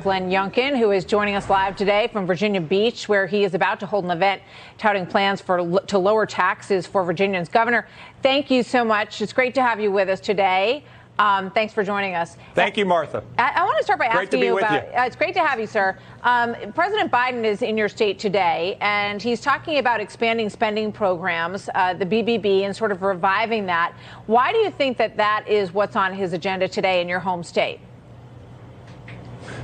Glenn Youngkin, who is joining us live today from Virginia Beach, where he is about to hold an event touting plans to lower taxes for Virginians. Governor, thank you so much. It's great to have you with us today. Thanks for joining us. Thank you, Martha. I want to start by asking you about. It's great to have you, sir. President Biden is in your state today, and he's talking about expanding spending programs, the BBB, and sort of reviving that. Why do you think that is what's on his agenda today in your home state?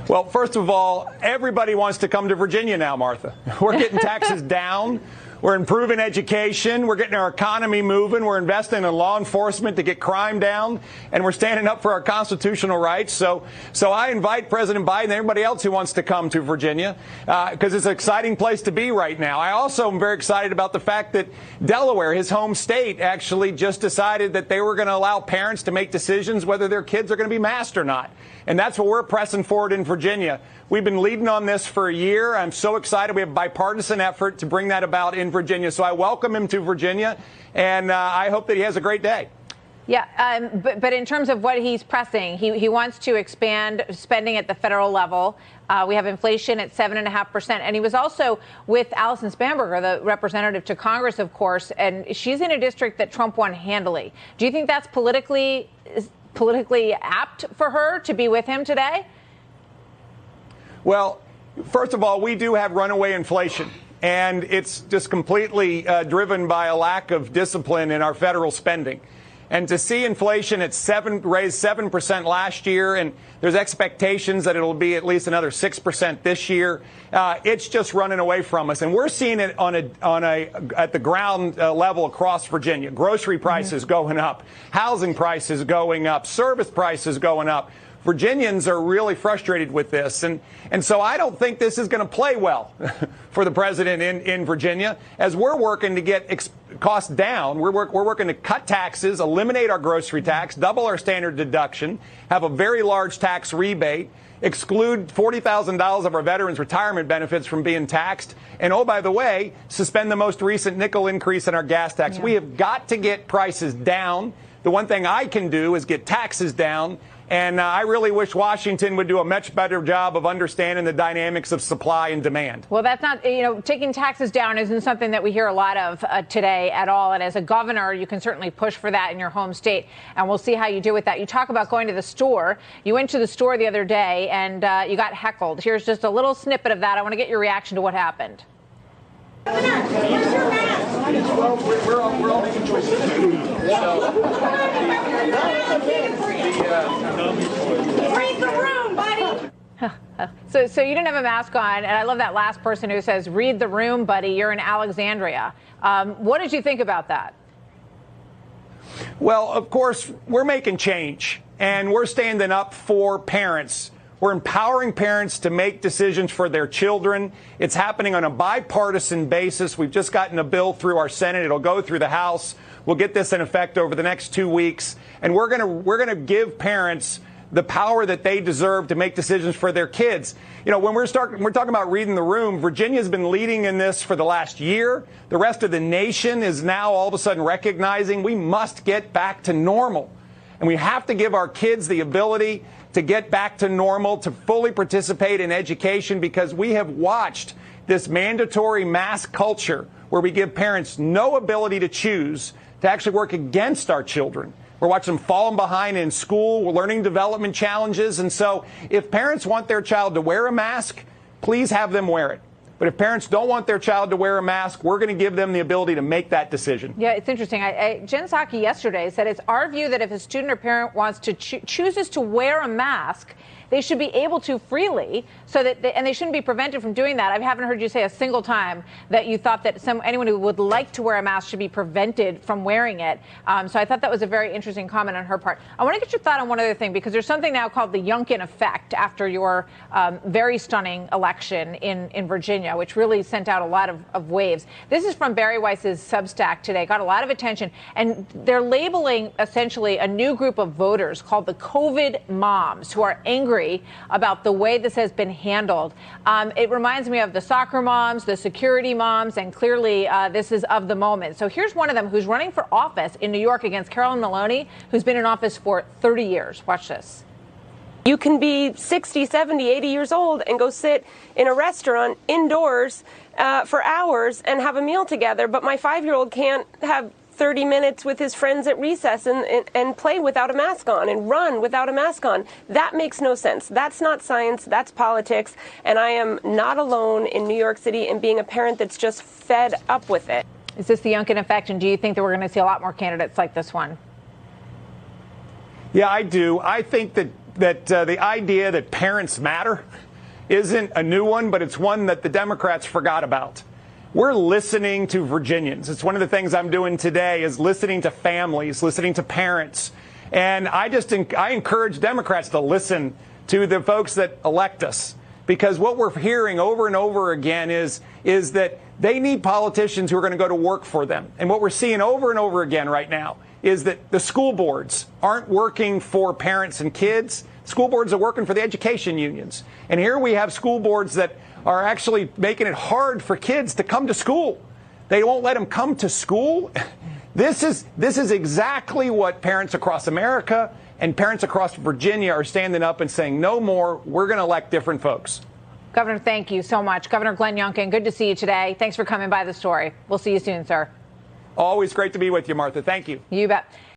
Well, first of all, everybody wants to come to Virginia now, Martha. We're getting taxes down. We're improving education. We're getting our economy moving. We're investing in law enforcement to get crime down. And we're standing up for our constitutional rights. So I invite President Biden and everybody else who wants to come to Virginia because it's an exciting place to be right now. I also am very excited about the fact that Delaware, his home state, actually just decided that they were going to allow parents to make decisions whether their kids are going to be masked or not. And that's what we're pressing forward in Virginia. We've been leading on this for a year. I'm so excited. We have a bipartisan effort to bring that about in Virginia. So I welcome him to Virginia, and I hope that he has a great day. Yeah, but in terms of what he's pressing, he wants to expand spending at the federal level. We have inflation at 7.5%. And he was also with Allison Spanberger, the representative to Congress, of course, and she's in a district that Trump won handily. Do you think that's politically apt for her to be with him today? Well, first of all, we do have runaway inflation, and it's just completely driven by a lack of discipline in our federal spending. And to see inflation at raised 7% last year, and there's expectations that it'll be at least another 6% this year, it's just running away from us. And we're seeing it at the ground level across Virginia. Grocery prices going up, housing prices going up, service prices going up. Virginians are really frustrated with this. And so I don't think this is going to play well for the president in Virginia as we're working to get costs down. We're working to cut taxes, eliminate our grocery tax, double our standard deduction, have a very large tax rebate, exclude $40,000 of our veterans' retirement benefits from being taxed. And, oh, by the way, suspend the most recent nickel increase in our gas tax. Yeah. We have got to get prices down. The one thing I can do is get taxes down. And I really wish Washington would do a much better job of understanding the dynamics of supply and demand. Well, that's not, taking taxes down isn't something that we hear a lot of today at all. And as a governor, you can certainly push for that in your home state. And we'll see how you do with that. You talk about going to the store. You went to the store the other day and you got heckled. Here's just a little snippet of that. I want to get your reaction to what happened. Governor, where's your mask? Well, we're all making choices. Read the room, buddy. So you didn't have a mask on, and I love that last person who says, read the room, buddy, you're in Alexandria. What did you think about that? Well, of course, we're making change, and we're standing up for parents. We're empowering parents to make decisions for their children. It's happening on a bipartisan basis. We've just gotten a bill through our Senate. It'll go through the House. We'll get this in effect over the next 2 weeks. And we're going to give parents the power that they deserve to make decisions for their kids. When we're talking about reading the room, Virginia's been leading in this for the last year. The rest of the nation is now all of a sudden recognizing we must get back to normal. And we have to give our kids the ability to get back to normal, to fully participate in education, because we have watched this mandatory mask culture where we give parents no ability to choose to actually work against our children. We're watching them falling behind in school, learning development challenges. And so if parents want their child to wear a mask, please have them wear it. But if parents don't want their child to wear a mask, we're going to give them the ability to make that decision. Yeah, it's interesting. Jen Psaki yesterday said it's our view that if a student or parent wants to chooses to wear a mask, they should be able to freely, so that and they shouldn't be prevented from doing that. I haven't heard you say a single time that you thought that anyone who would like to wear a mask should be prevented from wearing it. So I thought that was a very interesting comment on her part. I want to get your thought on one other thing, because there's something now called the Youngkin effect after your very stunning election in Virginia, which really sent out a lot of waves. This is from Barry Weiss's Substack today. Got a lot of attention. And they're labeling essentially a new group of voters called the COVID moms, who are angry about the way this has been handled. It reminds me of the soccer moms, the security moms, and clearly this is of the moment. So here's one of them who's running for office in New York against Carolyn Maloney, who's been in office for 30 years. Watch this. You can be 60, 70, 80 years old and go sit in a restaurant indoors for hours and have a meal together, but my 5-year-old can't have 30 minutes with his friends at recess and play without a mask on and run without a mask on. That makes no sense. That's not science. That's politics. And I am not alone in New York City in being a parent that's just fed up with it. Is this the Youngkin effect? And do you think that we're going to see a lot more candidates like this one? Yeah, I do. I think that the idea that parents matter isn't a new one, but it's one that the Democrats forgot about. We're listening to Virginians. It's one of the things I'm doing today is listening to families, listening to parents. And I encourage Democrats to listen to the folks that elect us, because what we're hearing over and over again is that they need politicians who are going to go to work for them. And what we're seeing over and over again right now is that the school boards aren't working for parents and kids. School boards are working for the education unions. And here we have school boards that are actually making it hard for kids to come to school. They won't let them come to school. This is exactly what parents across America and parents across Virginia are standing up and saying, no more, we're going to elect different folks. Governor, thank you so much. Governor Glenn Youngkin, good to see you today. Thanks for coming by the story. We'll see you soon, sir. Always great to be with you, Martha. Thank you. You bet.